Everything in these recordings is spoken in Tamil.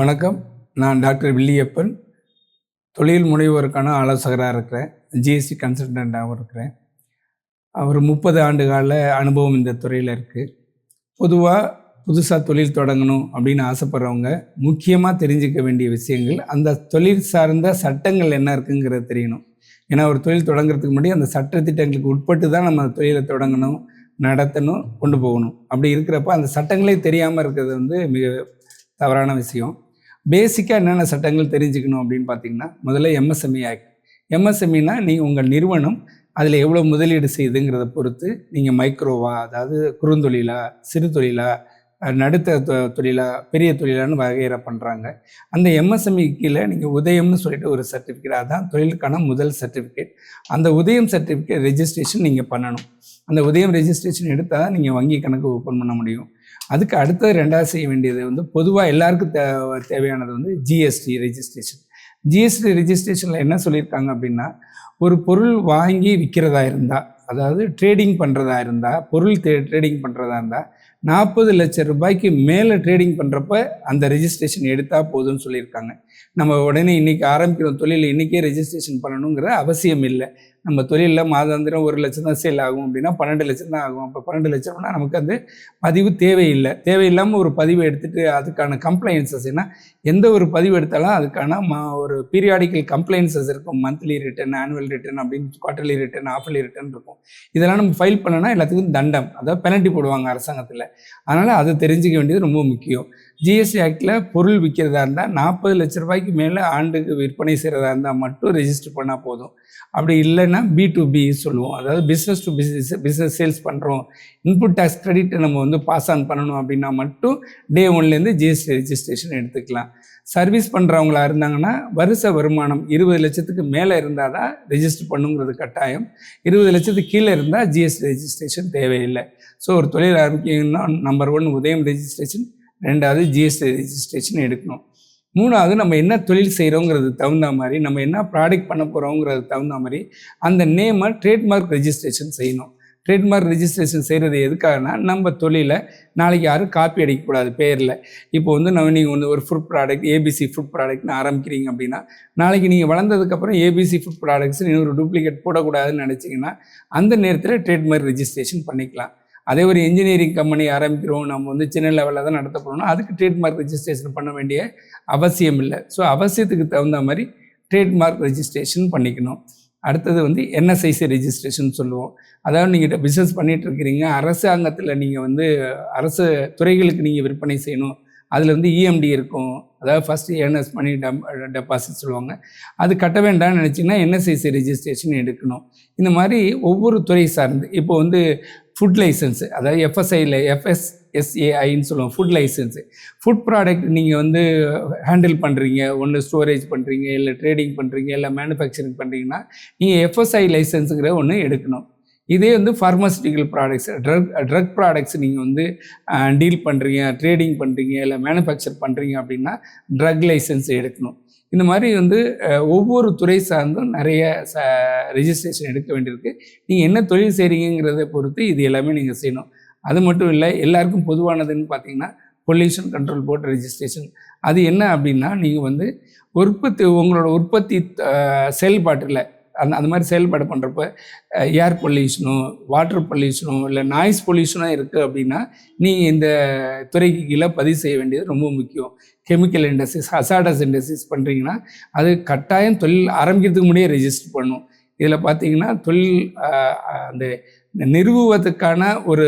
வணக்கம். நான் டாக்டர் வில்லியப்பன். தொழில் முனைவோருக்கான ஆலோசகராக இருக்கிறேன். ஜிஎஸ்டி கன்சல்டண்ட்டாகவும் இருக்கிறேன். ஒரு 30 ஆண்டு கால அனுபவம் இந்த துறையில் இருக்குது. பொதுவாக புதுசாக தொழில் தொடங்கணும் அப்படின்னு ஆசைப்படுறவங்க முக்கியமாக தெரிஞ்சிக்க வேண்டிய விஷயங்கள், அந்த தொழில் சார்ந்த சட்டங்கள் என்ன இருக்குங்கிறது தெரியணும். ஏன்னா ஒரு தொழில் தொடங்குறதுக்கு முன்னாடி அந்த சட்ட திட்டங்களுக்கு உட்பட்டு தான் நம்ம தொழிலை தொடங்கணும், நடத்தணும், கொண்டு போகணும். அப்படி இருக்கிறப்ப அந்த சட்டங்களே தெரியாமல் இருக்கிறது மிக தவறான விஷயம். பேசிக்காக என்னென்ன சட்டங்கள் தெரிஞ்சுக்கணும் அப்படின்னு பார்த்தீங்கன்னா, முதல்ல எம்எஸ்எம்இ ஆக்ட். எம்எஸ்எம்இனா நீங்கள் உங்கள் நிறுவனம் அதில் எவ்வளோ முதலீடு செய்யுதுங்கிறத பொறுத்து நீங்கள் மைக்ரோவா, அதாவது குறுந்தொழிலா, சிறு தொழிலா, நடுத்தர தொழிலா, பெரிய தொழிலான்னு வகையறை பண்ணுறாங்க. அந்த எம்எஸ்எம்இ கீழே நீங்கள் உதயம்னு சொல்லிட்டு ஒரு சர்டிஃபிகேட், அதுதான் தொழிலுக்கான முதல் சர்டிஃபிகேட். அந்த உதயம் சர்டிஃபிகேட் ரெஜிஸ்ட்ரேஷன் நீங்கள் பண்ணணும். அந்த உதயம் ரெஜிஸ்ட்ரேஷன் எடுத்தால் தான் நீங்கள் வங்கி கணக்கு ஓப்பன் பண்ண முடியும். அதுக்கு அடுத்தது ரெண்டாவது செய்ய வேண்டியது பொதுவாக எல்லாருக்கும் தேவையானது ஜிஎஸ்டி ரெஜிஸ்ட்ரேஷன். ஜிஎஸ்டி ரெஜிஸ்ட்ரேஷனில் என்ன சொல்லியிருக்காங்க அப்படின்னா, ஒரு பொருள் வாங்கி விற்கிறதா இருந்தால், அதாவது ட்ரேடிங் பண்ணுறதா இருந்தால், பொருள் ட்ரேடிங் பண்ணுறதா இருந்தால் 40 லட்சம் ரூபாய்க்கு மேலே ட்ரேடிங் பண்ணுறப்ப அந்த ரெஜிஸ்ட்ரேஷன் எடுத்தால் போதும்னு சொல்லியிருக்காங்க. நம்ம உடனே இன்றைக்கி ஆரம்பிக்கிற தொழில் இன்றைக்கே ரெஜிஸ்ட்ரேஷன் பண்ணணுங்கிற அவசியம் இல்லை. நம்ம தொழிலில் மாதாந்திரம் 1 லட்சம் தான் சேல் ஆகும் அப்படின்னா 12 லட்சம் தான் ஆகும். அப்போ 12 லட்சம்னா நமக்கு அந்த பதிவு தேவையில்லாமல் ஒரு பதிவு எடுத்துகிட்டு அதுக்கான கம்ப்ளைன்சஸ், ஏன்னா எந்த ஒரு பதிவு எடுத்தாலும் அதுக்கான ஒரு பீரியாடிக்கல் கம்ப்ளைன்சஸ் இருக்கும். மந்த்லி ரிட்டர்ன், ஆனுவல் ரிட்டர்ன் அப்படின்னு, குவார்டர்லி ரிட்டர்ன், ஆஃபர்லி ரிட்டர்ன் இருக்கும். இதெல்லாம் நம்ம ஃபைல் பண்ணோன்னா எல்லாத்துக்கும் தண்டம், அதாவது பெனல்ட்டி போடுவாங்க அரசாங்கத்தில். அதனால் அதை தெரிஞ்சிக்க வேண்டியது ரொம்ப முக்கியம். ஜிஎஸ்டி ஆக்டில் பொருள் விற்கிறதா இருந்தால் 40 லட்ச ரூபாய்க்கு மேலே ஆண்டுக்கு விற்பனை செய்கிறதா இருந்தால் மட்டும் ரெஜிஸ்டர் பண்ணால் போதும். அப்படி இல்லைன்னா B2B சொல்லுவோம், அதாவது பிஸ்னஸ் டு பிஸ்னஸ் சேல்ஸ் பண்ணுறோம், இன்புட் டேக்ஸ் கிரெடிட்டை நம்ம பாஸ் ஆன் பண்ணணும் அப்படின்னா மட்டும் டே 1லேருந்து ஜிஎஸ்டி ரெஜிஸ்ட்ரேஷன் எடுத்துக்கலாம். சர்வீஸ் பண்ணுறவங்களா இருந்தாங்கன்னா வருஷ வருமானம் 20 லட்சத்துக்கு மேலே இருந்தால் தான் ரெஜிஸ்டர் பண்ணுங்கிறது கட்டாயம். 20 லட்சத்துக்கு கீழே இருந்தால் ஜிஎஸ்டி ரெஜிஸ்ட்ரேஷன் தேவையில்லை. ஸோ ஒரு தொழில் ஆரம்பிக்கணும்னா நம்பர் 1 உதயம் ரெஜிஸ்ட்ரேஷன், 2வது ஜிஎஸ்டி ரெஜிஸ்ட்ரேஷன் எடுக்கணும். 3வது நம்ம என்ன தொழில் செய்கிறோங்கிறது தகுந்த மாதிரி, நம்ம என்ன ப்ராடக்ட் பண்ண போகிறோங்கிறது தகுந்த மாதிரி அந்த நேமை ட்ரேட்மார்க் ரெஜிஸ்ட்ரேஷன் செய்யணும். ட்ரேட்மார்க் ரெஜிஸ்ட்ரேஷன் செய்கிறது எதுக்காகனா, நம்ம தொழிலை நாளைக்கு யாரும் காப்பி அடிக்கக்கூடாது பேரில். இப்போ நீங்கள் ஒரு ஃபுட் ப்ராடக்ட், ஏபிசி ஃபுட் ப்ராடக்ட்னு ஆரம்பிக்கிறீங்க அப்படின்னா, நாளைக்கு நீங்கள் வளர்ந்ததுக்கப்புறம் ஏபிசி ஃபுட் ப்ராடக்ட்ஸ் இன்னொரு டூப்ளிகேட் போடக்கூடாதுன்னு நினச்சிங்கன்னா அந்த நேரத்தில் ட்ரேட்மார்க் ரெஜிஸ்ட்ரேஷன் பண்ணிக்கலாம். அதே ஒரு இன்ஜினியரிங் கம்பெனி ஆரம்பிக்கிறோம், நம்ம சின்ன லெவலில் தான் நடத்த போகிறோம்னா அதுக்கு ட்ரேட்மார்க் ரெஜிஸ்ட்ரேஷன் பண்ண வேண்டிய அவசியம் இல்லை. ஸோ அவசியத்துக்கு தகுந்த மாதிரி ட்ரேட்மார்க் ரெஜிஸ்ட்ரேஷன் பண்ணிக்கணும். அடுத்தது என்எஸ்ஐசி ரெஜிஸ்ட்ரேஷன் சொல்லுவோம். அதாவது நீங்கள் பிஸ்னஸ் பண்ணிகிட்டு இருக்கிறீங்க, அரசாங்கத்தில் நீங்கள் அரசு துறைகளுக்கு நீங்கள் விற்பனை செய்யணும். அதில் இஎம்டி இருக்கும், அதாவது ஃபஸ்ட்டு ஏர்னர்ஸ் மணி டெபாசிட் சொல்லுவாங்க. அது கட்ட வேண்டாம்னு நினச்சிங்கன்னா என்எஸ்ஐசி ரெஜிஸ்ட்ரேஷன் எடுக்கணும். இந்த மாதிரி ஒவ்வொரு துறை சார்ந்து இப்போ ஃபுட் லைசன்ஸு, அதாவது FSSAIன்னு சொல்லுவோம், ஃபுட் லைசன்ஸு. ஃபுட் ப்ராடக்ட் நீங்கள் ஹேண்டில் பண்ணுறீங்க, ஒன்று ஸ்டோரேஜ் பண்ணுறீங்க, இல்லை ட்ரேடிங் பண்ணுறீங்க, இல்லை மேனுஃபேக்சரிங் பண்ணுறீங்கன்னா நீங்கள் FSI லைசன்ஸுங்கிற ஒன்று எடுக்கணும். இதே ஃபார்மாசிட்டிக்கல் ப்ராடக்ட்ஸ், ட்ரக் ப்ராடக்ட்ஸ் நீங்கள் டீல் பண்ணுறீங்க, ட்ரேடிங் பண்ணுறீங்க, இல்லை மேனுஃபேக்சர் பண்ணுறீங்க அப்படின்னா ட்ரக் லைசன்ஸ் எடுக்கணும். இந்த மாதிரி ஒவ்வொரு துறை சார்ந்தும் நிறைய ரெஜிஸ்ட்ரேஷன் எடுக்க வேண்டியிருக்கு. நீங்கள் என்ன தொழில் செய்கிறீங்கிறத பொறுத்து இது எல்லாமே நீங்கள் செய்யணும். அது மட்டும் இல்லை, எல்லாருக்கும் பொதுவானதுன்னு பார்த்தீங்கன்னா பொல்யூஷன் கண்ட்ரோல் போர்டு ரெஜிஸ்ட்ரேஷன். அது என்ன அப்படின்னா, நீங்கள் உங்களோட உற்பத்தி செயல்பாட்டில் அந்த மாதிரி செயல்பாடு பண்ணுறப்ப ஏர் பொல்யூஷனோ, வாட்டர் பொல்யூஷனோ, இல்லை நாய்ஸ் பொல்யூஷனோ இருக்குது அப்படின்னா நீங்கள் இந்த துறைக்கு கீழே பதிவு செய்ய வேண்டியது ரொம்ப முக்கியம். கெமிக்கல் இண்டஸ்ட்ரீஸ், ஹசார்டஸ் இண்டஸ்ட்ரீஸ் பண்ணுறீங்கன்னா அது கட்டாயம் தொழில் ஆரம்பிக்கிறதுக்கு முன்னாடியே ரெஜிஸ்டர் பண்ணணும். இதில் பார்த்தீங்கன்னா தொழில் அந்த நிறுவுவதற்கான ஒரு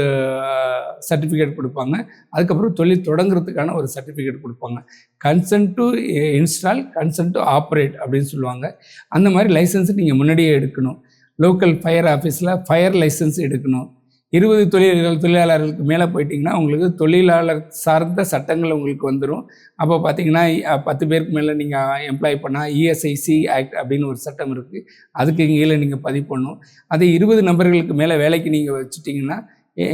சர்டிஃபிகேட் கொடுப்பாங்க, அதுக்கப்புறம் தொழில் தொடங்குறதுக்கான ஒரு சர்டிஃபிகேட் கொடுப்பாங்க. Consent to install, consent to operate அப்படின்னு சொல்லுவாங்க. அந்த மாதிரி லைசன்ஸு நீங்கள் முன்னாடியே எடுக்கணும். லோக்கல் ஃபயர் ஆஃபீஸில் ஃபயர் லைசன்ஸ் எடுக்கணும். 20 தொழிலாளர்களுக்கு மேலே போயிட்டிங்கன்னா உங்களுக்கு தொழிலாளர் சார்ந்த சட்டங்கள் உங்களுக்கு வந்துடும். அப்போ பார்த்தீங்கன்னா 10 பேருக்கு மேலே நீங்கள் எம்ப்ளாய் பண்ணால் இஎஸ்ஐசி ஆக்ட் அப்படின்னு ஒரு சட்டம் இருக்குது, அதுக்கு கீழே நீங்கள் பதிவு பண்ணணும். அதே 20 நபர்களுக்கு மேலே வேலைக்கு நீங்கள் வச்சுட்டிங்கன்னா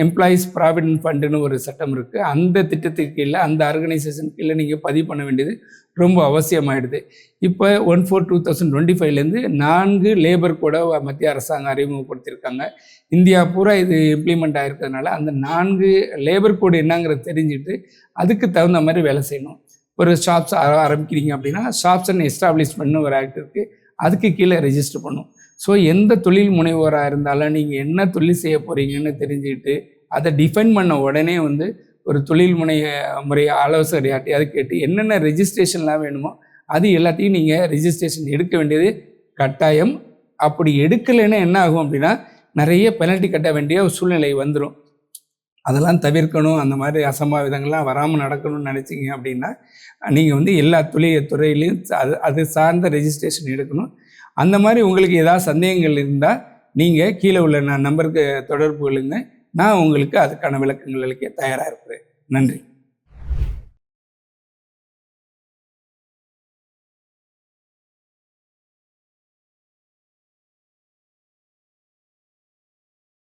எம்ப்ளாயீஸ் ப்ராவிடென்ட் ஃபண்டுன்னு ஒரு சட்டம் இருக்குது. அந்த திட்டத்துக்கு கீழே, அந்த ஆர்கனைசேஷன் கீழே நீங்கள் பதிவு பண்ண வேண்டியது ரொம்ப அவசியமாயிடுது. இப்போ 1/4/2025 4 லேபர் கூட மத்திய அரசாங்கம் அறிமுகப்படுத்தியிருக்காங்க. இந்தியா பூரா இது இம்ப்ளிமெண்ட் ஆகிருக்கிறதுனால அந்த 4 லேபர் கோடு என்னங்கிறத தெரிஞ்சுட்டு அதுக்கு தகுந்த மாதிரி வேலை செய்யணும். ஒரு ஷாப்ஸ் ஆரம்பிக்கிறீங்க அப்படின்னா ஷாப்ஸ் அண்ட் எஸ்டாப்ளிஷ்மெண்ட்னு ஒரு ஆக்ட் இருக்குது, அதுக்கு கீழே ரெஜிஸ்டர் பண்ணும். ஸோ எந்த தொழில் முனைவோராக இருந்தாலும் நீங்கள் என்ன தொழில் செய்ய போகிறீங்கன்னு தெரிஞ்சுக்கிட்டு அதை டிஃபைன் பண்ண உடனே ஒரு தொழில் முறை ஆலோசகர் யார்ட்டையாவது கேட்டு என்னென்ன ரெஜிஸ்ட்ரேஷன்லாம் வேணுமோ அது எல்லாத்தையும் நீங்கள் ரெஜிஸ்ட்ரேஷன் எடுக்க வேண்டியது கட்டாயம். அப்படி எடுக்கலைன்னா என்ன ஆகும் அப்படின்னா நிறைய பெனல்ட்டி கட்ட வேண்டிய ஒரு சூழ்நிலை வந்துடும். அதெல்லாம் தவிர்க்கணும், அந்த மாதிரி அசம்பாவிதங்கள்லாம் வராமல் நடக்கணும்னு நினச்சிங்க அப்படின்னா நீங்கள் எல்லா துறையிலையும் அது சார்ந்த ரெஜிஸ்ட்ரேஷன் எடுக்கணும். அந்த மாதிரி உங்களுக்கு ஏதாவது சந்தேகங்கள் இருந்தால் நீங்கள் கீழே உள்ள நம்பருக்கு தொடர்பு கொள்ளுங்க. நான் உங்களுக்கு அதுக்கான விளக்கங்கள் அளிக்க தயாராக இருக்கிறேன். நன்றி.